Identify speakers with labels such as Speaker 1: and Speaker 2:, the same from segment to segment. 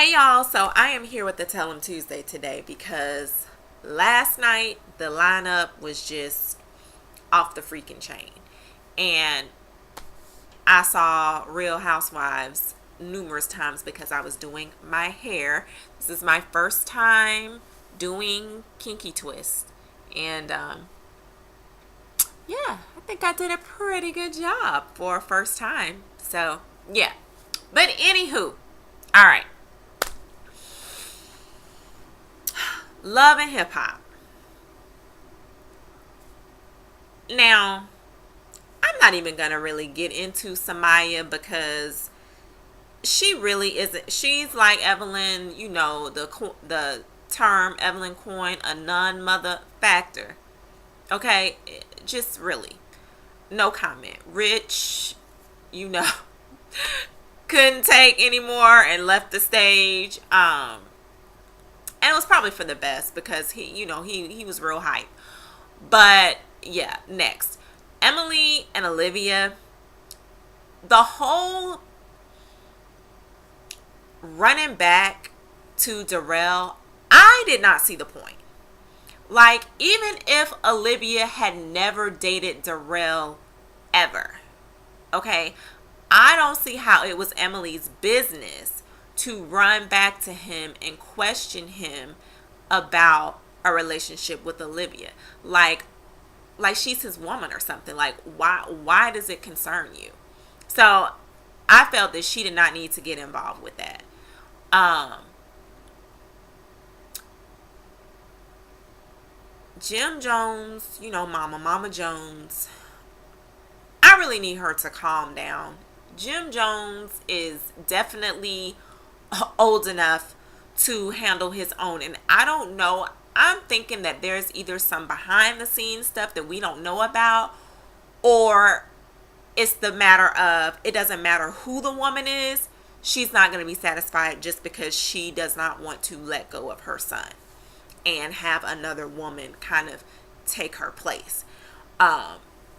Speaker 1: Hey y'all, so I am here with the Tell 'em Tuesday today because last night the lineup was just off the freaking chain. And I saw Real Housewives numerous times because I was doing my hair. This is my first time doing kinky twist. And yeah, I think I did a pretty good job for a first time. So yeah. But anywho, all right. Love and hip hop. Now, I'm not even gonna really get into Samaya because she really isn't. She's like Evelyn, the term Evelyn coined, a non-mother factor. Okay, just really no comment. Rich, you know, couldn't take anymore and left the stage. And it was probably for the best because he was real hype. But yeah, next, Emily and Olivia, the whole running back to Darrell, I did not see the point. Like, even if Olivia had never dated Darrell ever, okay, I don't see how it was Emily's business to run back to him and question him about a relationship with Olivia. Like she's his woman or something. Like, why does it concern you? So I felt that she did not need to get involved with that. Jim Jones, Mama Jones, I really need her to calm down. Jim Jones is definitely old enough to handle his own, and I don't know, I'm thinking that there's either some behind the scenes stuff that we don't know about, or it's the matter of it doesn't matter who the woman is, she's not going to be satisfied just because she does not want to let go of her son and have another woman kind of take her place.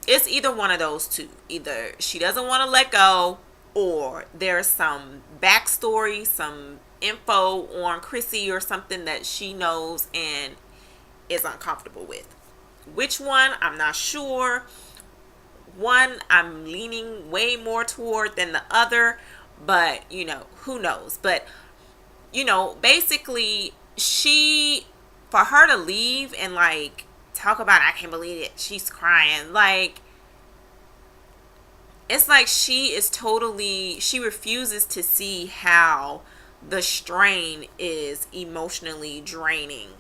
Speaker 1: It's either one of those two. Either she doesn't want to let go, or there's some backstory, some info on Chrissy or something that she knows and is uncomfortable with. Which one? I'm not sure. One I'm leaning way more toward than the other, but who knows? But basically, for her to leave and like talk about, I can't believe it, she's crying, like, it's like she refuses to see how the strain is emotionally draining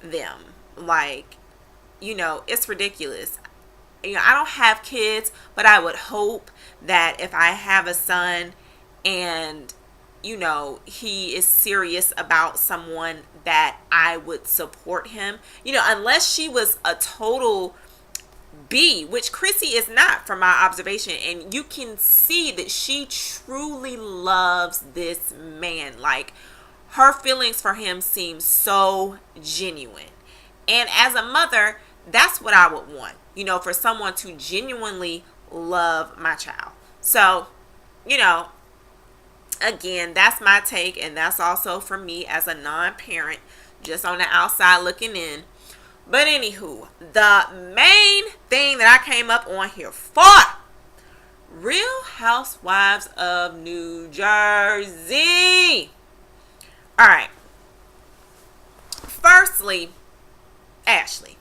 Speaker 1: them. Like, it's ridiculous. I don't have kids, but I would hope that if I have a son and he is serious about someone, that I would support him. Unless she was a total B, which Chrissy is not from my observation, and you can see that she truly loves this man. Like, her feelings for him seem so genuine. And as a mother, that's what I would want, for someone to genuinely love my child. So, again, that's my take, and that's also for me as a non-parent, just on the outside looking in. But anywho, the main thing that I came up on here for, Real Housewives of New Jersey. All right. Firstly, Ashley.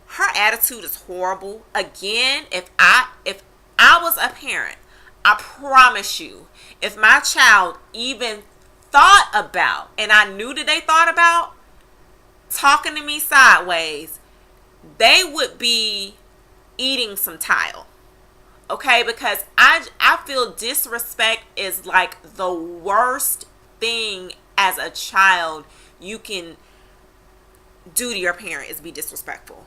Speaker 1: Her attitude is horrible. Again, if I was a parent, I promise you, if my child even thought about, and I knew that they thought about talking to me sideways, they would be eating some tile. Okay? Because I feel disrespect is like the worst thing as a child you can do to your parent, is be disrespectful.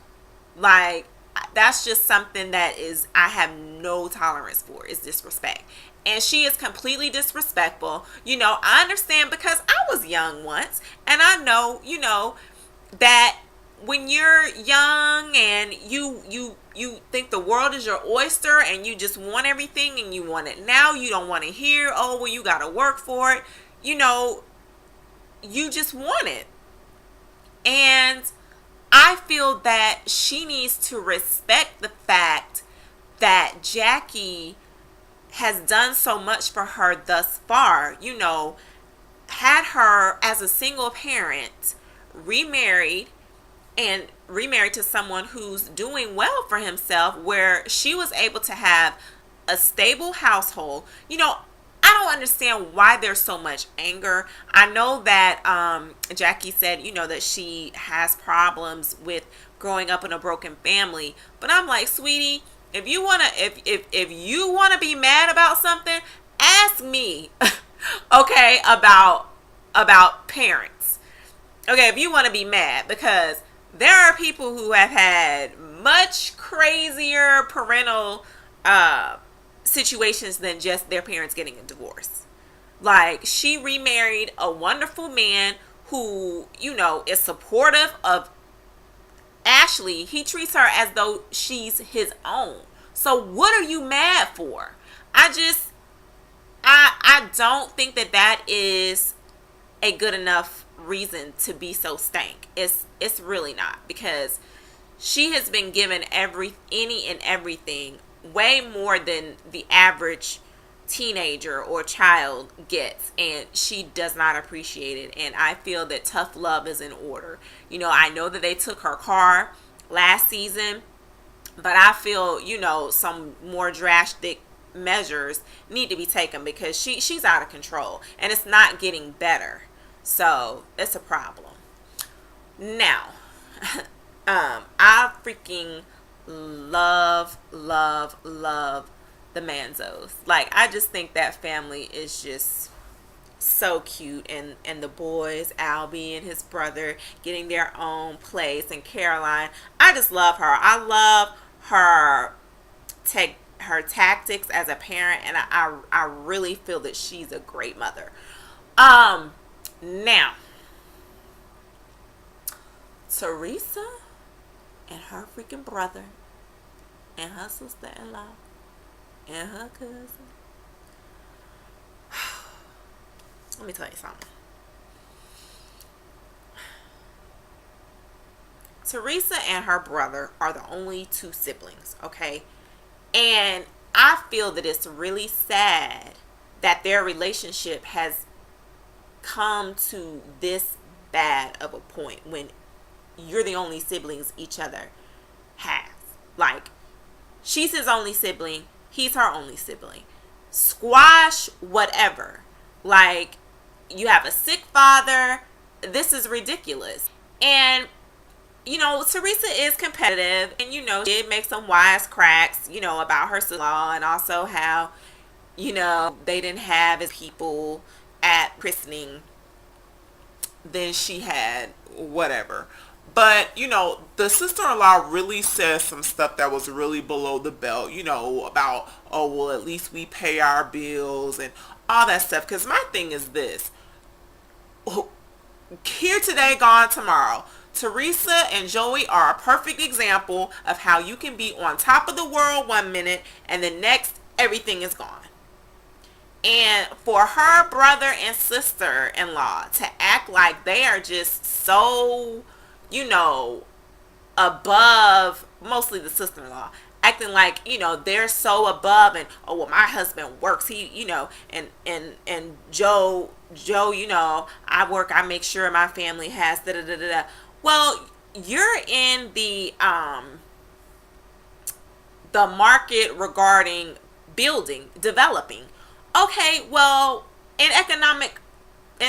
Speaker 1: Like, that's just something that I have no tolerance for, is disrespect. And she is completely disrespectful. I understand because I was young once, and I know, that when you're young and you think the world is your oyster and you just want everything and you want it now, you don't want to hear, oh well, you got to work for it. You just want it. And I feel that she needs to respect the fact that Jackie has done so much for her thus far. Had her as a single parent, remarried to someone who's doing well for himself, where she was able to have a stable household. I don't understand why there's so much anger. I know that Jackie said, that she has problems with growing up in a broken family, but I'm like, sweetie, if you wanna be mad about something, ask me, okay, about parents. Okay, if you want to be mad, because there are people who have had much crazier parental situations than just their parents getting a divorce. Like, she remarried a wonderful man who, is supportive of Ashley. He treats her as though she's his own. So what are you mad for? I don't think that is a good enough reason to be so stank. It's really not, because she has been given any and everything, way more than the average teenager or child gets, and she does not appreciate it. And I feel that tough love is in order. I know that they took her car last season, but I feel some more drastic measures need to be taken, because she's out of control and it's not getting better. So it's a problem. Now, I freaking love the Manzos. Like, I just think that family is just so cute, and the boys, Albie and his brother, getting their own place, and Caroline, I just love her. I love her tactics as a parent, and I really feel that she's a great mother. Now, Teresa and her freaking brother and her sister-in-law and her cousin. Let me tell you something. Teresa and her brother are the only two siblings, okay? And I feel that it's really sad that their relationship has come to this bad of a point when you're the only siblings each other has. Like, she's his only sibling, he's her only sibling. Squash whatever. Like, you have a sick father. This is ridiculous. And Teresa is competitive, and she did make some wise cracks, about her sister-in-law, and also how, they didn't have as people at christening than she had, whatever. But, the sister-in-law really said some stuff that was really below the belt, about, oh, well, at least we pay our bills and all that stuff. Because my thing is this: here today, gone tomorrow. Teresa and Joey are a perfect example of how you can be on top of the world one minute and the next everything is gone. And for her brother and sister-in-law to act like they are just so, above, mostly the sister-in-law, acting like, they're so above, and, oh, well, my husband works, he, and Joe, I work, I make sure my family has da-da-da-da-da. Well, you're in the market regarding developing. Okay, well, in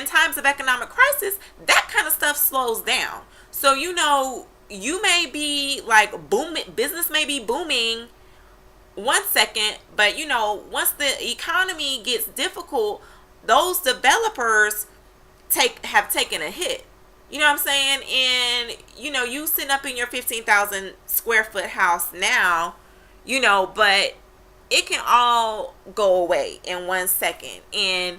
Speaker 1: times of economic crisis, that kind of stuff slows down. So, you may be like booming, business may be booming 1 second, but once the economy gets difficult, those developers have taken a hit. You know what I'm saying? And you sitting up in your 15,000 square foot house now, but it can all go away in 1 second. And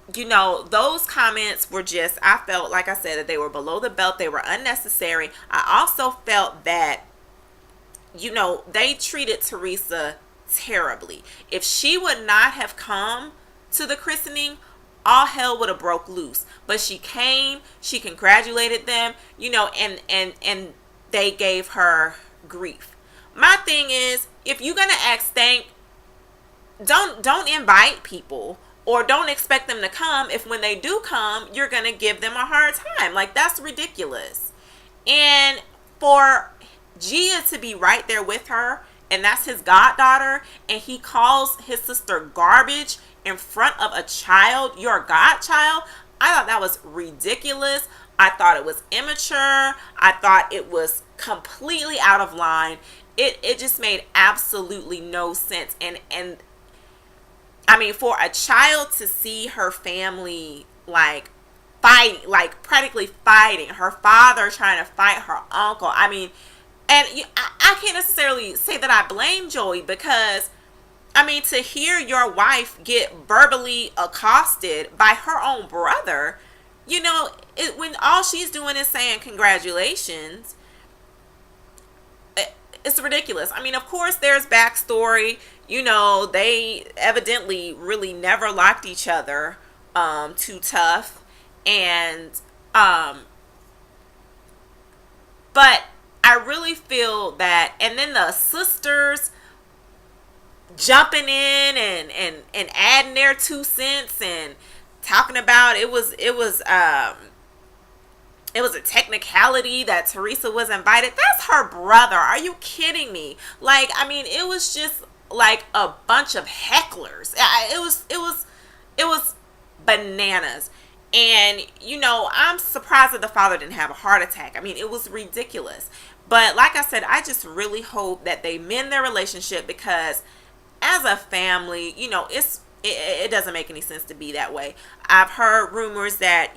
Speaker 1: those comments were just, I felt, like I said, that they were below the belt. They were unnecessary. I also felt that, they treated Teresa terribly. If she would not have come to the christening, all hell would have broke loose. But she came, she congratulated them, and they gave her grief. My thing is, if you're gonna ask thank, don't invite people, or don't expect them to come if when they do come, you're gonna give them a hard time. Like, that's ridiculous. And for Gia to be right there with her, and that's his goddaughter, and he calls his sister garbage in front of a child, your godchild, I thought that was ridiculous. I thought it was immature. I thought it was completely out of line. It just made absolutely no sense. And I mean, for a child to see her family like fighting, like practically fighting, her father trying to fight her uncle. I mean, and I can't necessarily say that I blame Joey, because I mean, to hear your wife get verbally accosted by her own brother, when all she's doing is saying congratulations, it's ridiculous. I mean, of course, there's backstory. They evidently really never liked each other too tough. And, but I really feel that, and then the sisters jumping in and adding their 2 cents and talking about it was a technicality that Teresa was invited. That's her brother. Are you kidding me? Like, I mean, it was just like a bunch of hecklers. It was bananas. And I'm surprised that the father didn't have a heart attack. I mean, it was ridiculous. But like I said, I just really hope that they mend their relationship, because as a family, it doesn't make any sense to be that way. I've heard rumors that,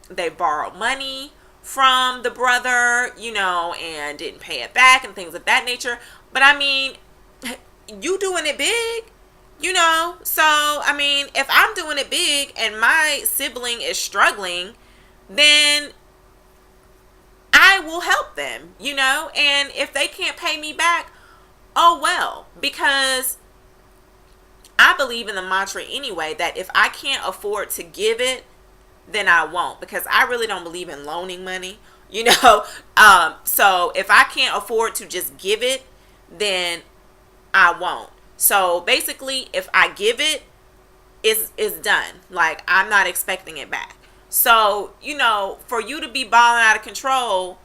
Speaker 1: they borrowed money from the brother, and didn't pay it back and things of that nature. But I mean, you doing it big, so I mean, if I'm doing it big and my sibling is struggling, then I will help them, and if they can't pay me back, oh well, because I believe in the mantra anyway that if I can't afford to give it, then I won't, because I really don't believe in loaning money, so if I can't afford to just give it, then I won't. So basically, if I give it, it's done. Like, I'm not expecting it back. So, for you to be balling out of control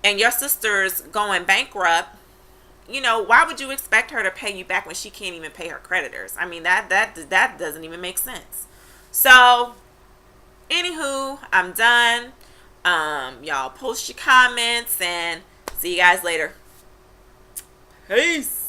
Speaker 1: and your sister's going bankrupt, why would you expect her to pay you back when she can't even pay her creditors? I mean, that doesn't even make sense. So, anywho, I'm done. Y'all post your comments, and see you guys later. Peace.